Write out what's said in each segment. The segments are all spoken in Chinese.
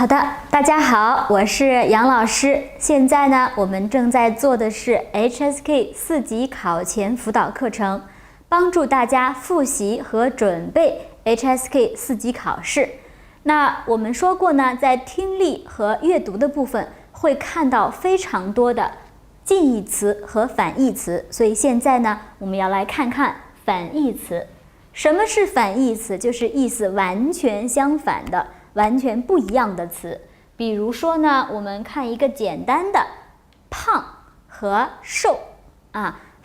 好的，大家好，我是杨老师。现在呢，我们正在做的是 HSK 4级考前辅导课程，帮助大家复习和准备 HSK 4级考试。那我们说过呢，在听力和阅读的部分会看到非常多的近义词和反义词，所以现在呢，我们要来看看反义词。什么是反义词？就是意思完全相反的、完全不一样的词。比如说呢，我们看一个简单的胖和瘦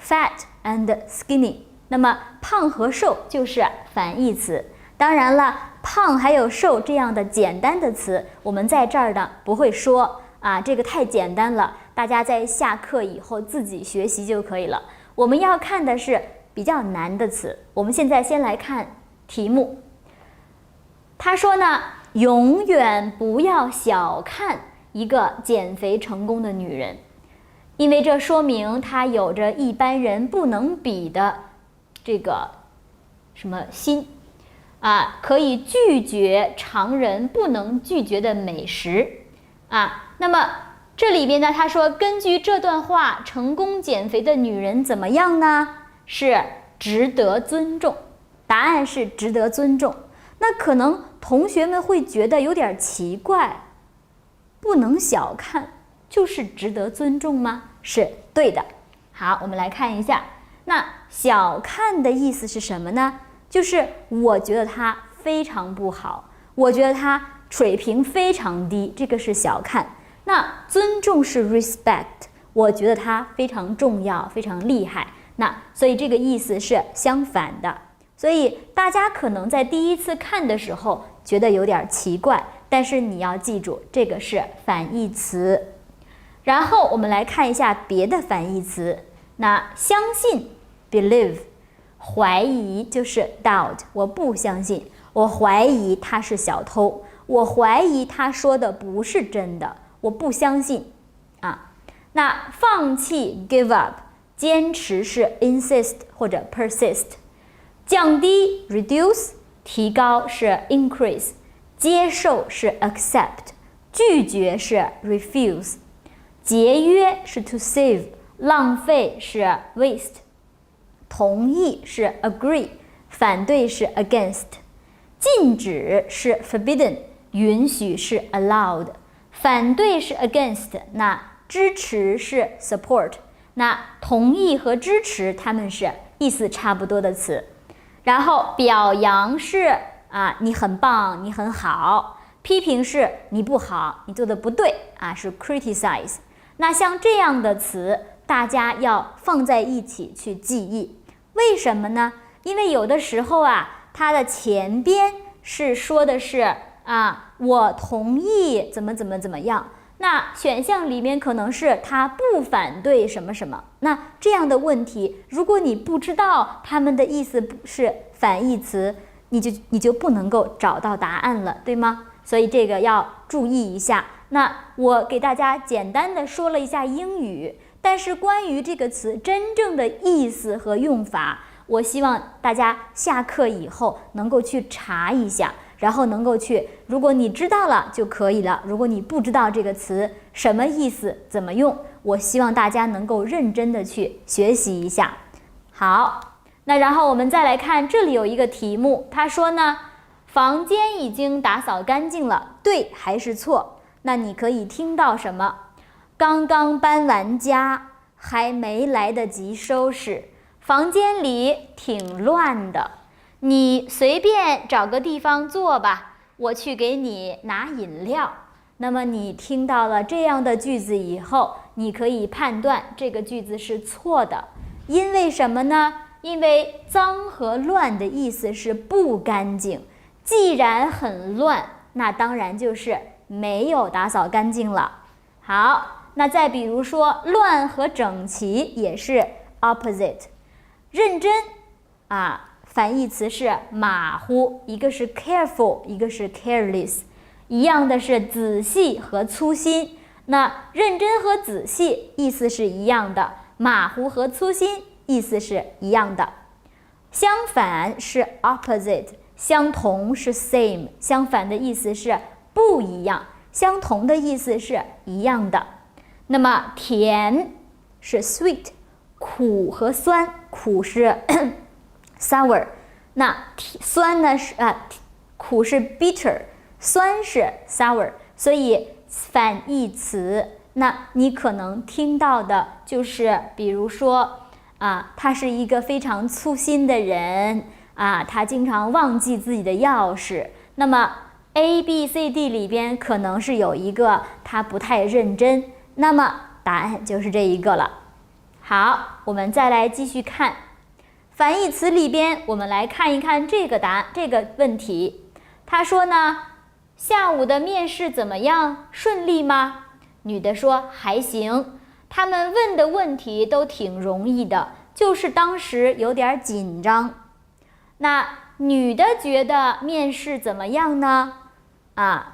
，fat and skinny。那么胖和瘦就是反义词。当然了，胖还有瘦这样的简单的词，我们在这儿呢不会说这个太简单了，大家在下课以后自己学习就可以了。我们要看的是比较难的词。我们现在先来看题目。他说呢，永远不要小看一个减肥成功的女人，因为这说明她有着一般人不能比的这个什么心可以拒绝常人不能拒绝的美食那么这里边呢，他说根据这段话，成功减肥的女人怎么样呢？是值得尊重。答案是值得尊重。那可能同学们会觉得有点奇怪，不能小看就是值得尊重吗？是对的。好，我们来看一下，那小看的意思是什么呢？就是我觉得他非常不好，我觉得他水平非常低，这个是小看。那尊重是 respect， 我觉得他非常重要，非常厉害。那所以这个意思是相反的。所以大家可能在第一次看的时候觉得有点奇怪，但是你要记住，这个是反义词。然后我们来看一下别的反义词。那相信 believe， 怀疑就是 doubt， 我不相信，我怀疑他是小偷，我怀疑他说的不是真的，我不相信那放弃 give up， 坚持是 insist 或者 persist， 降低 reduce， 提高是 increase， 接受是 accept， 拒绝是 refuse， 节约是 to save， 浪费是 waste， 同意是 agree， 反对是 against， 禁止是 forbidden， 允许是 allowed， 反对是 against， 那支持是 support， 那同意和支持它们是意思差不多的词。然后表扬是你很棒，你很好，批评是你不好，你做的不对是 criticize。 那像这样的词大家要放在一起去记忆。为什么呢？因为有的时候它的前边是说的是我同意怎么样，那选项里面可能是他不反对什么什么，那这样的问题，如果你不知道他们的意思是反义词，你就不能够找到答案了，对吗？所以这个要注意一下。那我给大家简单的说了一下英语，但是关于这个词真正的意思和用法，我希望大家下课以后能够去查一下，然后能够去，如果你知道了就可以了，如果你不知道这个词什么意思怎么用，我希望大家能够认真的去学习一下。好，那然后我们再来看，这里有一个题目，他说呢，房间已经打扫干净了，对还是错？那你可以听到什么？刚刚搬完家，还没来得及收拾，房间里挺乱的，你随便找个地方坐吧，我去给你拿饮料。那么你听到了这样的句子以后，你可以判断这个句子是错的。因为什么呢？因为脏和乱的意思是不干净，既然很乱，那当然就是没有打扫干净了。好，那再比如说乱和整齐也是 opposite。 认真反义词是马虎，一个是 careful， 一个是 careless。 一样的是仔细和粗心，那认真和仔细意思是一样的，马虎和粗心意思是一样的。相反是 opposite， 相同是 same， 相反的意思是不一样。相同的意思是一样的。那么甜是 sweet， 苦和酸，苦是sour， 那酸呢是苦是 bitter， 酸是 sour， 所以反义词，那你可能听到的就是，比如说他是一个非常粗心的人他经常忘记自己的钥匙。那么 A、B、C、D 里边可能是有一个他不太认真，那么答案就是这一个了。好，我们再来继续看反义词里边，我们来看一看这个问题。他说呢，下午的面试怎么样？顺利吗？女的说还行，他们问的问题都挺容易的，就是当时有点紧张。那女的觉得面试怎么样呢？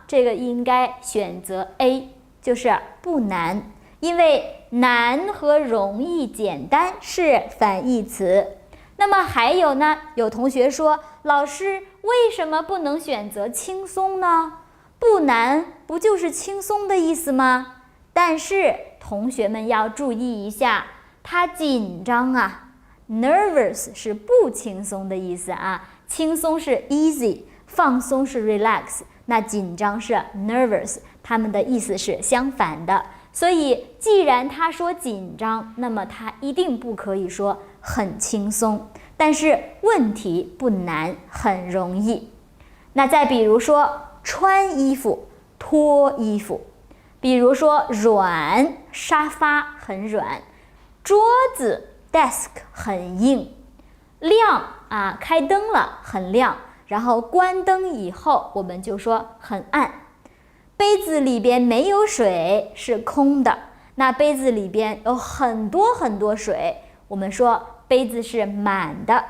这个应该选择 A， 就是不难，因为难和容易、简单是反义词。那么还有呢，有同学说，老师为什么不能选择轻松呢？不难不就是轻松的意思吗？但是同学们要注意一下，他紧张nervous 是不轻松的意思轻松是 easy， 放松是 relax， 那紧张是 nervous， 它们的意思是相反的。所以既然他说紧张，那么他一定不可以说很轻松，但是问题不难，很容易。那再比如说穿衣服、脱衣服，比如说软，沙发很软，桌子 desk 很硬，亮开灯了很亮，然后关灯以后我们就说很暗。杯子里边没有水是空的，那杯子里边有很多很多水，我们说杯子是满的。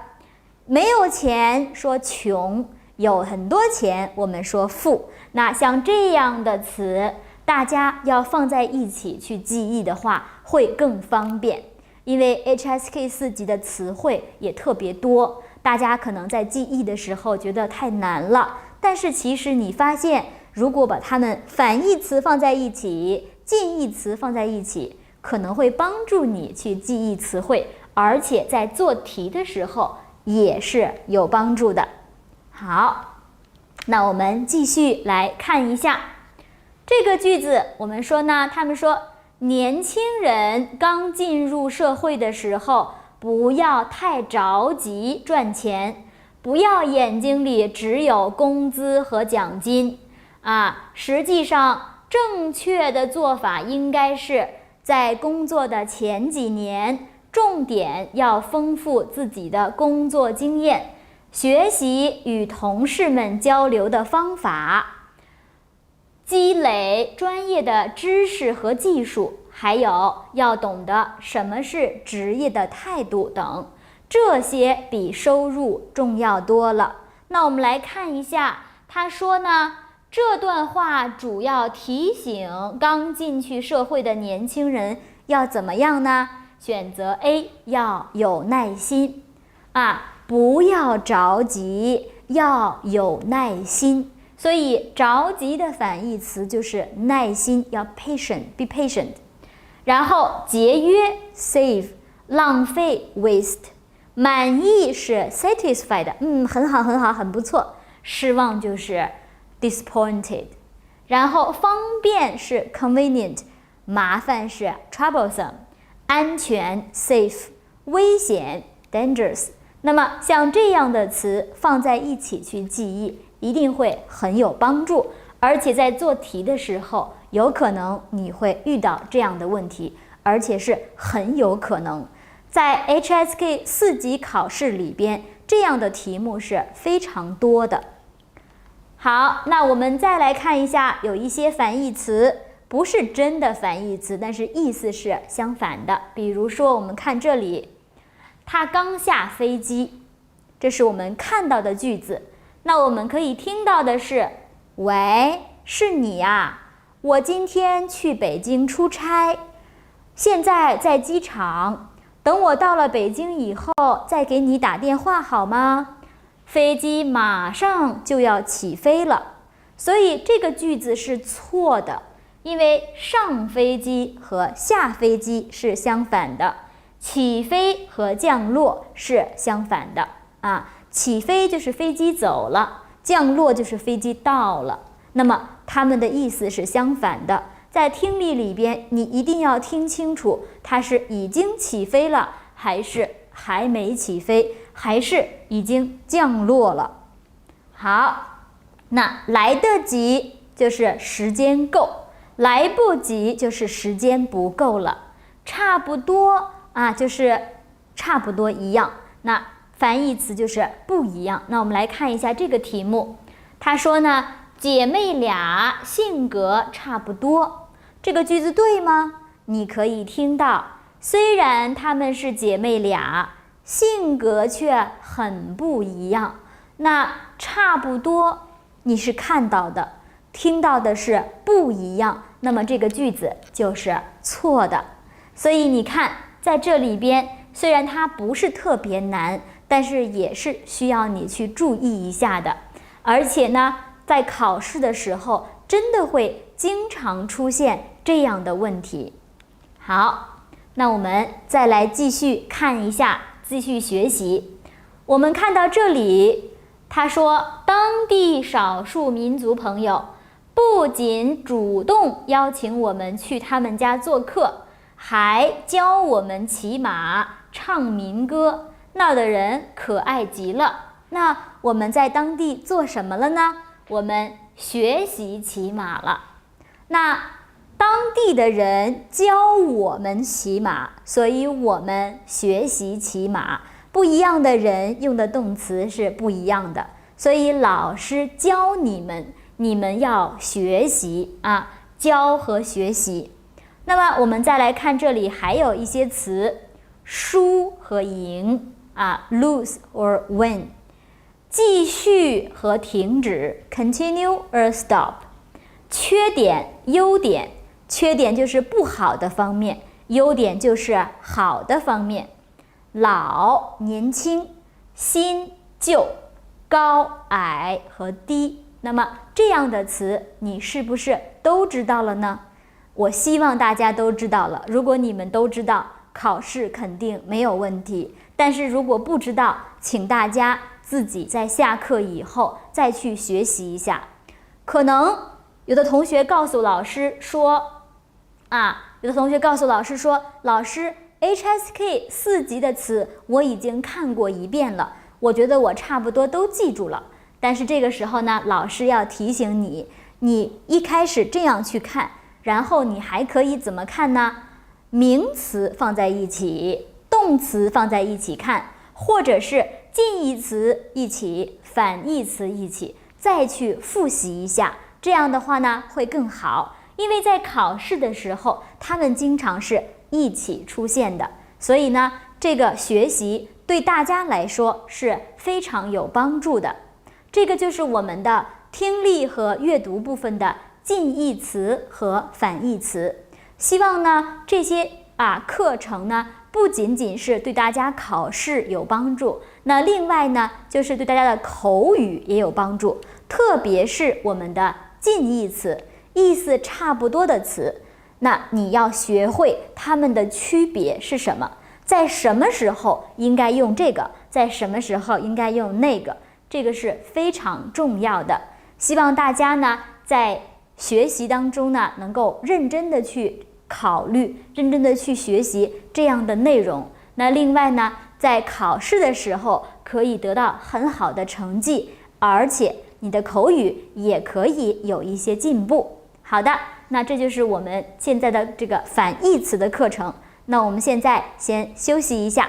没有钱说穷，有很多钱我们说富。那像这样的词，大家要放在一起去记忆的话会更方便，因为 HSK 4级的词汇也特别多，大家可能在记忆的时候觉得太难了，但是其实你发现如果把它们反义词放在一起，近义词放在一起，可能会帮助你去记忆词汇，而且在做题的时候也是有帮助的。好，那我们继续来看一下这个句子。我们说呢，他们说年轻人刚进入社会的时候，不要太着急赚钱，不要眼睛里只有工资和奖金实际上正确的做法应该是在工作的前几年，重点要丰富自己的工作经验，学习与同事们交流的方法，积累专业的知识和技术，还有要懂得什么是职业的态度等，这些比收入重要多了。那我们来看一下，他说呢，这段话主要提醒刚进去社会的年轻人要怎么样呢？选择 A， 要有耐心不要着急，要有耐心。所以着急的反义词就是耐心，要 patient， be patient。 然后节约 save， 浪费 waste， 满意是 satisfied， 很好很好，很不错。失望就是 disappointed。 然后方便是 convenient， 麻烦是 troublesome， 安全 safe， 危险 dangerous。 那么像这样的词放在一起去记忆，一定会很有帮助，而且在做题的时候有可能你会遇到这样的问题，而且是很有可能在 HSK 4级考试里边，这样的题目是非常多的。好，那我们再来看一下，有一些反义词不是真的反义词，但是意思是相反的。比如说我们看这里，他刚下飞机，这是我们看到的句子。那我们可以听到的是，喂，是你呀？我今天去北京出差，现在在机场，等我到了北京以后再给你打电话好吗？飞机马上就要起飞了，所以这个句子是错的，因为上飞机和下飞机是相反的，起飞和降落是相反的啊。起飞就是飞机走了，降落就是飞机到了，那么它们的意思是相反的。在听力里边，你一定要听清楚，它是已经起飞了，还是还没起飞，还是已经降落了。好，那来得及就是时间够，来不及就是时间不够了。差不多啊，就是差不多一样。那反义词就是不一样。那我们来看一下这个题目，他说呢，姐妹俩性格差不多，这个句子对吗？你可以听到，虽然她们是姐妹俩，性格却很不一样。那差不多你是看到的，听到的是不一样，那么这个句子就是错的。所以你看，在这里边虽然它不是特别难，但是也是需要你去注意一下的。而且呢，在考试的时候真的会经常出现这样的问题。好，那我们再来继续看一下，继续学习。我们看到这里，他说当地少数民族朋友不仅主动邀请我们去他们家做客，还教我们骑马、唱民歌，闹得人可爱极了。那我们在当地做什么了呢？我们学习骑马了。那当地的人教我们骑马，所以我们学习骑马。不一样的人用的动词是不一样的，所以老师教你们，你们要学习啊，教和学习。那么我们再来看这里还有一些词，输和赢啊 ，lose or win， 继续和停止 ，continue or stop， 缺点、优点，缺点就是不好的方面，优点就是好的方面。老、年轻，新、旧，高、矮和低。那么这样的词你是不是都知道了呢？我希望大家都知道了。如果你们都知道，考试肯定没有问题。但是如果不知道，请大家自己在下课以后再去学习一下。可能有的同学告诉老师说，老师HSK 4级的词我已经看过一遍了，我觉得我差不多都记住了。但是这个时候呢，老师要提醒你，你一开始这样去看，然后你还可以怎么看呢？名词放在一起，动词放在一起看，或者是近义词一起，反义词一起，再去复习一下。这样的话呢，会更好。因为在考试的时候，他们经常是一起出现的，所以呢，这个学习对大家来说是非常有帮助的。这个就是我们的听力和阅读部分的近义词和反义词。希望呢，这些课程呢，不仅仅是对大家考试有帮助，那另外呢，就是对大家的口语也有帮助，特别是我们的近义词，意思差不多的词。那你要学会它们的区别是什么，在什么时候应该用这个，在什么时候应该用那个，这个是非常重要的。希望大家呢，在学习当中呢，能够认真的去考虑，认真的去学习这样的内容。那另外呢，在考试的时候可以得到很好的成绩，而且你的口语也可以有一些进步。好的，那这就是我们现在的这个反义词的课程。那我们现在先休息一下。